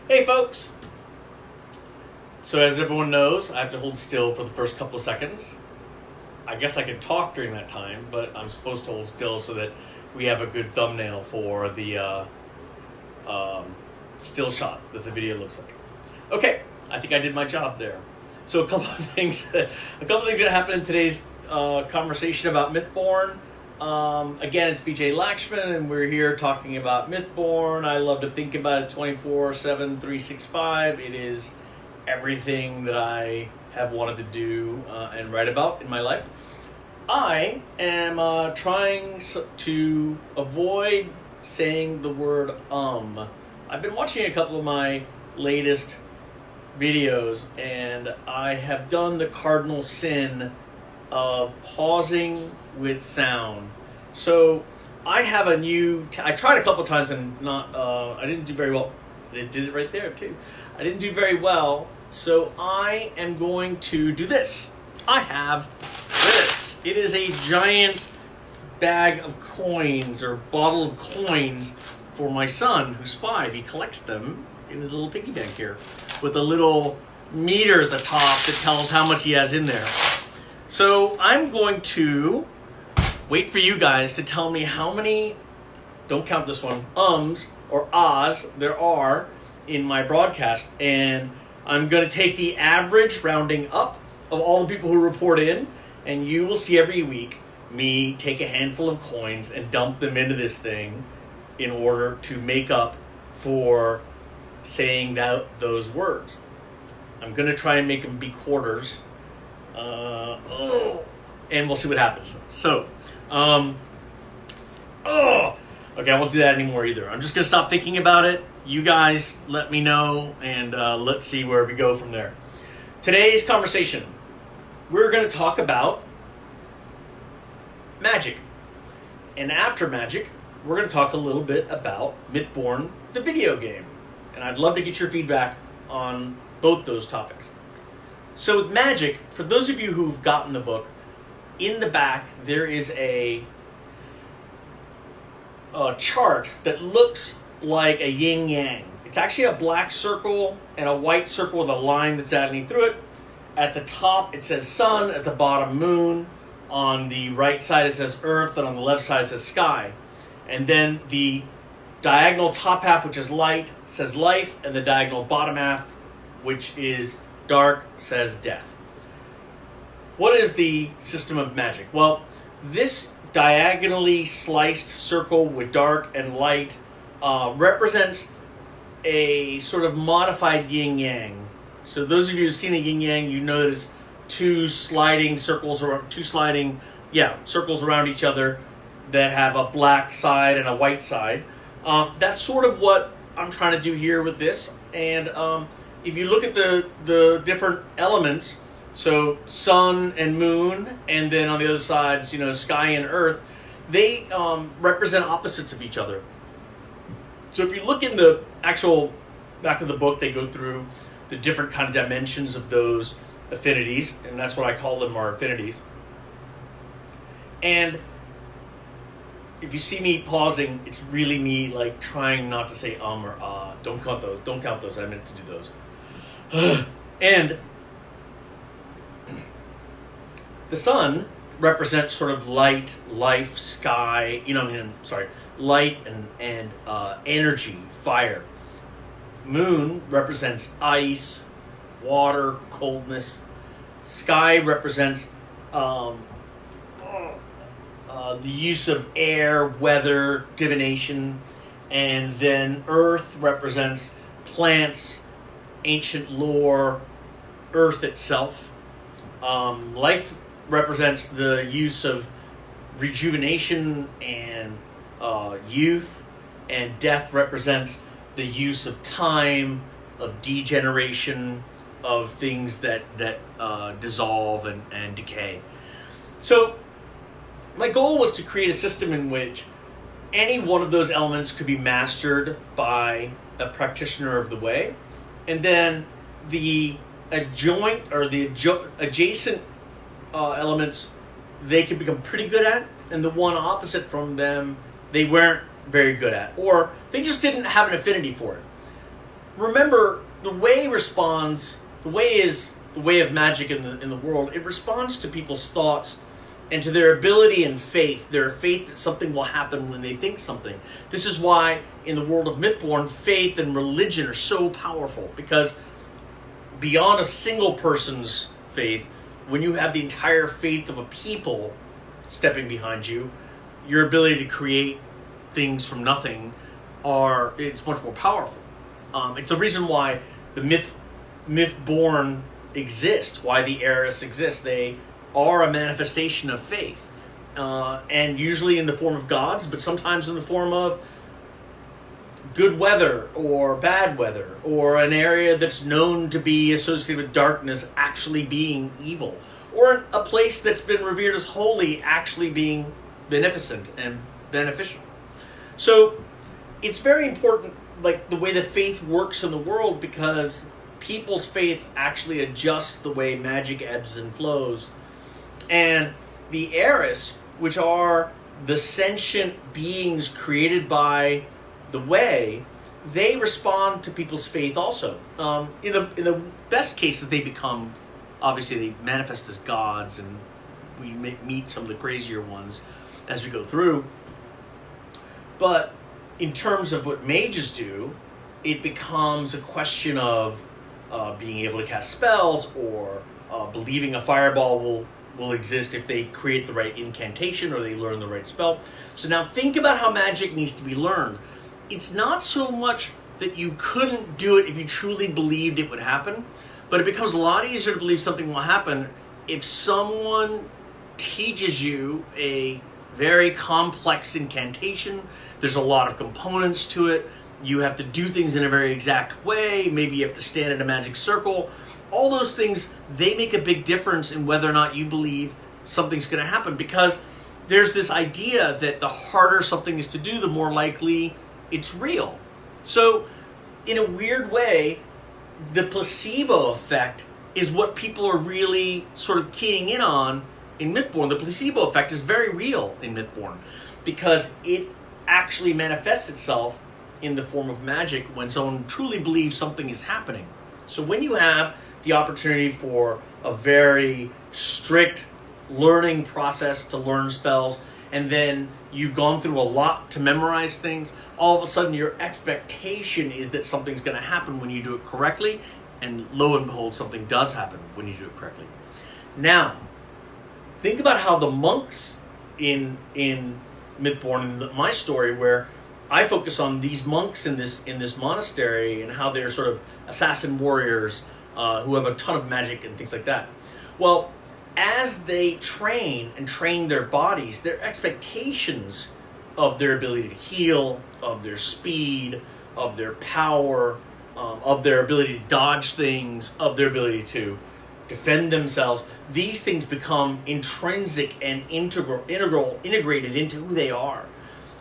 Hey folks! So as everyone knows, I have to hold still for the first couple of seconds. I guess I can talk during that time, but I'm supposed to hold still so that we have a good thumbnail for the still shot that the video looks like. Okay, I think I did my job there. So a couple of things that happened in today's conversation about Mythborn. Again, it's BJ Lakshman, and we're here talking about Mythborn. I love to think about it 24/7, 365. It is everything that I have wanted to do and write about in my life. I am trying to avoid saying the word I've been watching a couple of my latest videos, and I have done the cardinal sin of pausing with sound. So I have a new I tried a couple times and I didn't do very well. It did it right there too. I didn't do very well, so I am going to do this. I have this. It is a giant bag of coins, or bottle of coins, for my son who's 5. He collects them in his little piggy bank here with a little meter at the top that tells how much he has in there. So I'm going to wait for you guys to tell me how many, don't count this one, ums or ahs there are in my broadcast. And I'm going to take the average, rounding up, of all the people who report in, and you will see every week me take a handful of coins and dump them into this thing in order to make up for saying those words. I'm going to try and make them be quarters. And we'll see what happens. So, okay, I won't do that anymore either. I'm just going to stop thinking about it. You guys let me know, and let's see where we go from there. Today's conversation, we're going to talk about magic. And after magic, we're going to talk a little bit about Mythborn, the video game. And I'd love to get your feedback on both those topics. So with magic, for those of you who've gotten the book, in the back there is a chart that looks like a yin-yang. It's actually a black circle and a white circle with a line that's adding through it. At the top it says sun, at the bottom moon, on the right side it says earth, and on the left side it says sky. And then the diagonal top half, which is light, says life, and the diagonal bottom half, which is dark, says death. What is the system of magic? Well, this diagonally sliced circle with dark and light represents a sort of modified yin-yang. So those of you who've seen a yin-yang, you notice two circles around each other that have a black side and a white side. That's sort of what I'm trying to do here with this. And if you look at the different elements, so sun and moon, and then on the other sides, sky and earth, they represent opposites of each other. So if you look in the actual back of the book, they go through the different kind of dimensions of those affinities, and that's what I call them, our affinities. And if you see me pausing, it's really me like trying not to say or ah. Don't count those. I meant to do those. And the sun represents sort of light, life, sky, light and energy, fire. Moon represents ice, water, coldness. Sky represents the use of air, weather, divination. And then earth represents plants, ancient lore, earth itself. Life represents the use of rejuvenation and youth, and death represents the use of time, of degeneration, of things that dissolve and decay. So my goal was to create a system in which any one of those elements could be mastered by a practitioner of the way, and then the adjacent elements they could become pretty good at, and the one opposite from them they weren't very good at, or they just didn't have an affinity for it. remember, the way is the way of magic in the world. It responds to people's thoughts and to their ability and faith, their faith that something will happen when they think something. This is why in the world of Mythborn, faith and religion are so powerful, because beyond a single person's faith, when you have the entire faith of a people stepping behind you, your ability to create things from nothing it's much more powerful. It's the reason why the Mythborn exist, why the Eris exist. They are a manifestation of faith, and usually in the form of gods, but sometimes in the form of good weather or bad weather, or an area that's known to be associated with darkness actually being evil, or a place that's been revered as holy actually being beneficent and beneficial. So it's very important, like the way the faith works in the world, because people's faith actually adjusts the way magic ebbs and flows. And the Eris, which are the sentient beings created by the Way, they respond to people's faith also. In the best cases, they become, obviously they manifest as gods, and we meet some of the crazier ones as we go through. But in terms of what mages do, it becomes a question of being able to cast spells, or believing a fireball will exist if they create the right incantation or they learn the right spell. So now think about how magic needs to be learned. It's not so much that you couldn't do it if you truly believed it would happen, but it becomes a lot easier to believe something will happen if someone teaches you a very complex incantation. There's a lot of components to it. You have to do things in a very exact way. Maybe you have to stand in a magic circle. All those things, they make a big difference in whether or not you believe something's going to happen, because there's this idea that the harder something is to do, the more likely it's real. So in a weird way, the placebo effect is what people are really sort of keying in on in Mythborn. The placebo effect is very real in Mythborn, because it actually manifests itself in the form of magic when someone truly believes something is happening. So when you have the opportunity for a very strict learning process to learn spells, and then you've gone through a lot to memorize things, all of a sudden your expectation is that something's going to happen when you do it correctly, and lo and behold, something does happen when you do it correctly. Now, think about how the monks in Mythborn, in my story, where I focus on these monks in this monastery and how they're sort of assassin warriors who have a ton of magic and things like that. Well, as they train their bodies, their expectations of their ability to heal, of their speed, of their power, of their ability to dodge things, of their ability to defend themselves, these things become intrinsic and integrated into who they are.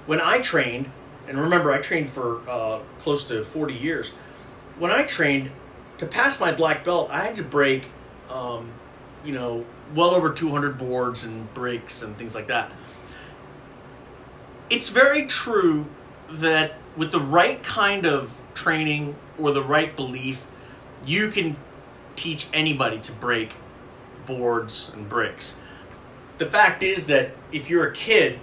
When I trained, and remember I trained for close to 40 years, when I trained, to pass my black belt, I had to break well over 200 boards and breaks and things like that. It's very true that with the right kind of training or the right belief, you can teach anybody to break boards and bricks. The fact is that if you're a kid,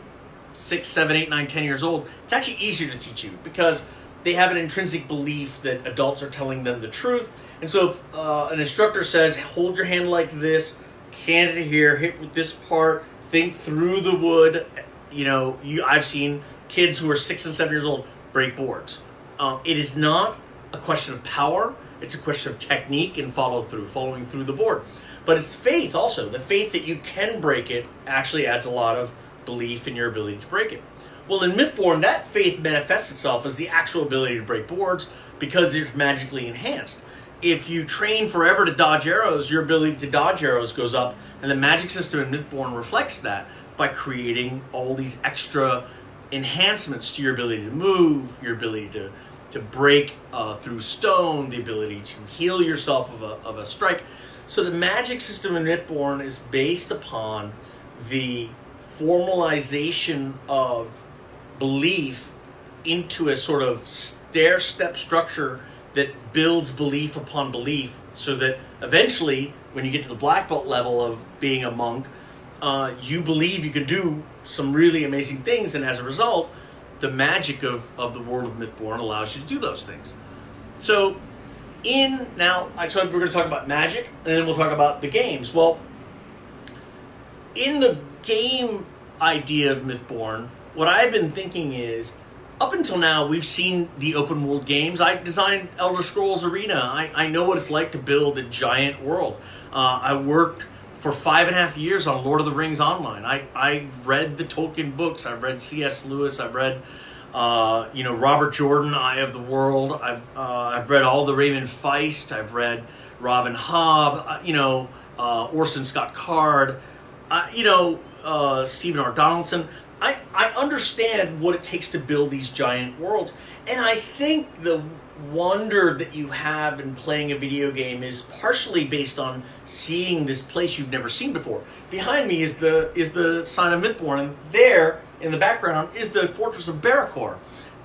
6, 7, 8, 9, 10 years old, it's actually easier to teach you, because they have an intrinsic belief that adults are telling them the truth. And so if an instructor says, hold your hand like this, hand it here, hit with this part, think through the wood, I've seen kids who are 6 and 7 years old break boards. It is not a question of power, it's a question of technique and following through the board. But it's faith also. The faith that you can break it actually adds a lot of belief in your ability to break it. Well, in Mythborn, that faith manifests itself as the actual ability to break boards, because it's magically enhanced. If you train forever to dodge arrows, your ability to dodge arrows goes up, and the magic system in Mythborn reflects that by creating all these extra enhancements to your ability to move, your ability to break through stone, the ability to heal yourself of a strike. So the magic system in Mythborn is based upon the formalization of belief into a sort of stair-step structure that builds belief upon belief, so that eventually, when you get to the black belt level of being a monk, you believe you can do some really amazing things, and as a result, the magic of the World of Mythborn allows you to do those things. So, we're going to talk about magic, and then we'll talk about the games. Well, in the game idea of Mythborn, what I've been thinking is, up until now, we've seen the open world games. I designed Elder Scrolls Arena. I know what it's like to build a giant world. I worked for 5.5 years on Lord of the Rings Online. I've read the Tolkien books. I've read C.S. Lewis. I've read, Robert Jordan, Eye of the World. I've read all the Raymond Feist. I've read Robin Hobb. Orson Scott Card. Stephen R. Donaldson. I understand what it takes to build these giant worlds, and I think the wonder that you have in playing a video game is partially based on seeing this place you've never seen before. Behind me is the sign of Mythborn, and there in the background is the fortress of Barracor.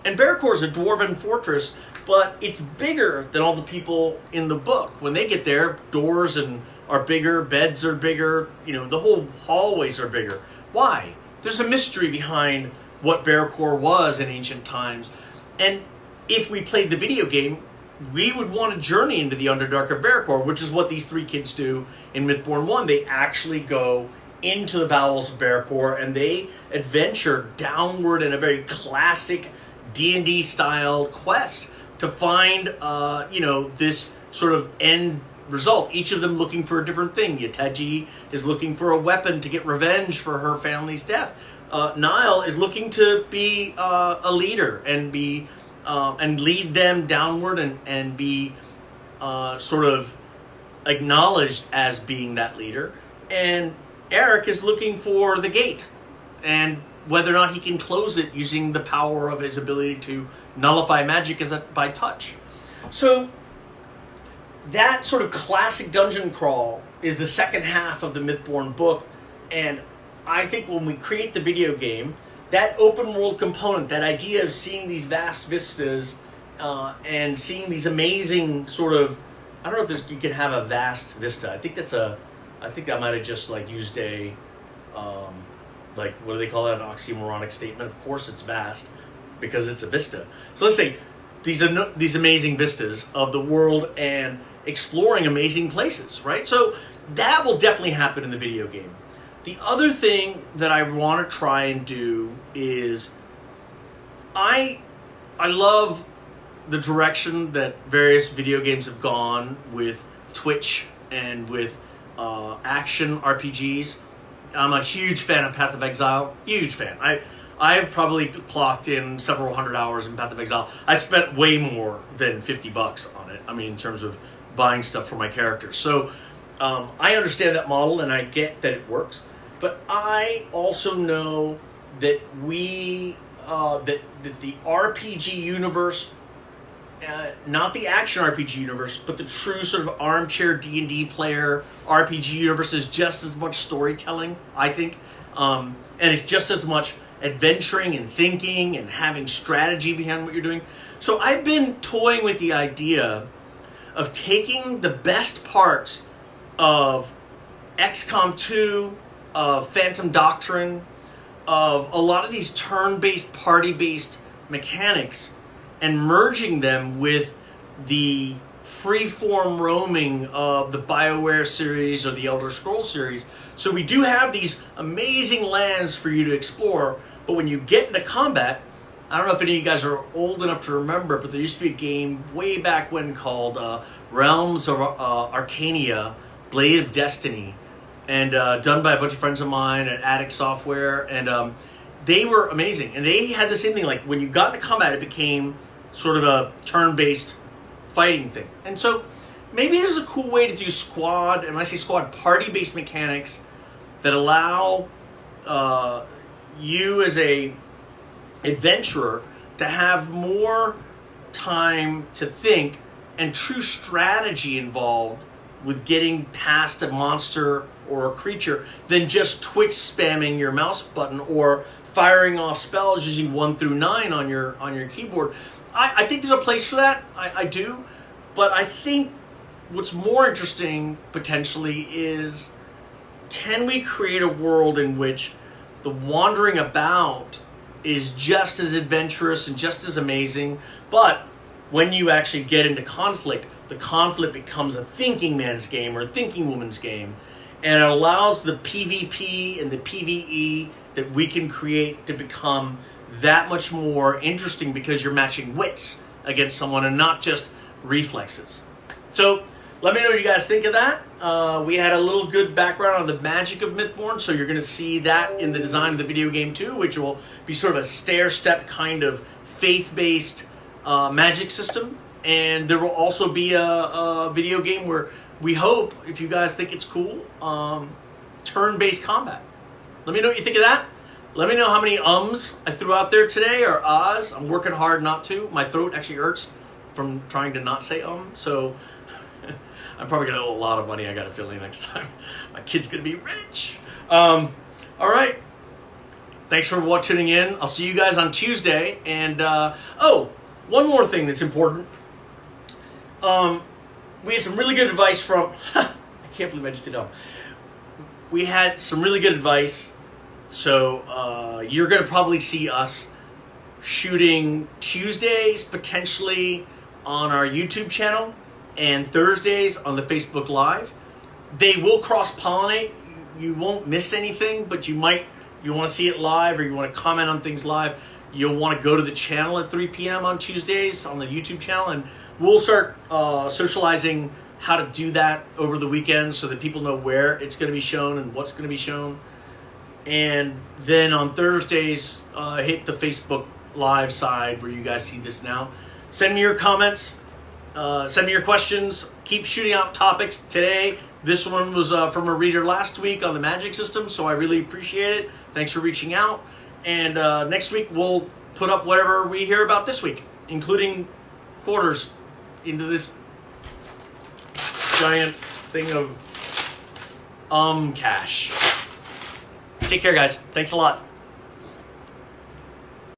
And Barracor is a dwarven fortress, but it's bigger than all the people in the book. When they get there, doors are bigger, beds are bigger, the whole hallways are bigger. Why? There's a mystery behind what Barracor was in ancient times. And if we played the video game, we would want to journey into the Underdark of Barracor, which is what these three kids do in Mythborn 1. They actually go into the bowels of Barracor, and they adventure downward in a very classic D&D style quest to find, this sort of end result. Each of them looking for a different thing. Yateji is looking for a weapon to get revenge for her family's death. Niall is looking to be a leader and be and lead them downward and be sort of acknowledged as being that leader. And Eric is looking for the gate and whether or not he can close it using the power of his ability to nullify magic by touch. So that sort of classic dungeon crawl is the second half of the Mythborn book, and I think when we create the video game, that open world component, that idea of seeing these vast vistas and seeing these amazing sort of, I don't know if you can have a vast vista. I think I might have just used a what do they call that, an oxymoronic statement. Of course it's vast because it's a vista. So let's say these amazing vistas of the world and exploring amazing places, right? So that will definitely happen in the video game. The other thing that I want to try and do is I love the direction that various video games have gone with Twitch and with action RPGs. I'm a huge fan of Path of Exile. Huge fan. I've probably clocked in several hundred hours in Path of Exile. I spent way more than $50 on it. I mean, in terms of buying stuff for my characters. So I understand that model and I get that it works. But I also know that that the RPG universe, not the action RPG universe, but the true sort of armchair D&D player RPG universe is just as much storytelling, I think. And it's just as much adventuring and thinking and having strategy behind what you're doing. So I've been toying with the idea of taking the best parts of XCOM 2, of Phantom Doctrine, of a lot of these turn-based, party-based mechanics, and merging them with the free-form roaming of the BioWare series or the Elder Scrolls series. So we do have these amazing lands for you to explore, but when you get into combat, I don't know if any of you guys are old enough to remember, but there used to be a game way back when called Realms of Arcania, Blade of Destiny, and done by a bunch of friends of mine at Attic Software, and they were amazing. And they had the same thing, like when you got into combat, it became sort of a turn-based fighting thing. And so maybe there's a cool way to do squad, and when I say squad, party-based mechanics that allow you as a adventurer to have more time to think and true strategy involved with getting past a monster or a creature than just Twitch spamming your mouse button or firing off spells using 1 through 9 on your keyboard. I think there's a place for that. I do. But I think what's more interesting potentially is, can we create a world in which the wandering about is just as adventurous and just as amazing, but when you actually get into conflict, the conflict becomes a thinking man's game or a thinking woman's game, and it allows the PvP and the PvE that we can create to become that much more interesting because you're matching wits against someone and not just reflexes. So let me know what you guys think of that. We had a little good background on the magic of Mythborn, so you're going to see that in the design of the video game too, which will be sort of a stair-step kind of faith-based magic system. And there will also be a video game where we hope, if you guys think it's cool, turn-based combat. Let me know what you think of that. Let me know how many ums I threw out there today, or ahs. I'm working hard not to. My throat actually hurts from trying to not say so I'm probably going to owe a lot of money, I got a feeling, next time. My kid's going to be rich. All right. Thanks for tuning in. I'll see you guys on Tuesday. And, one more thing that's important. We had some really good advice from... I can't believe I just did. We had some really good advice. So you're going to probably see us shooting Tuesdays, potentially on our YouTube channel, and Thursdays on the Facebook Live. They will cross-pollinate. You won't miss anything, but you might, if you want to see it live or you want to comment on things live, you'll want to go to the channel at 3 p.m. on Tuesdays on the YouTube channel, and we'll start socializing how to do that over the weekend so that people know where it's going to be shown and what's going to be shown. And then on Thursdays, hit the Facebook Live side where you guys see this now. Send me your comments. Send me your questions. Keep shooting out topics today. This one was from a reader last week on the magic system, so I really appreciate it. Thanks for reaching out. And next week we'll put up whatever we hear about this week, including quarters into this giant thing of cash. Take care, guys. Thanks a lot.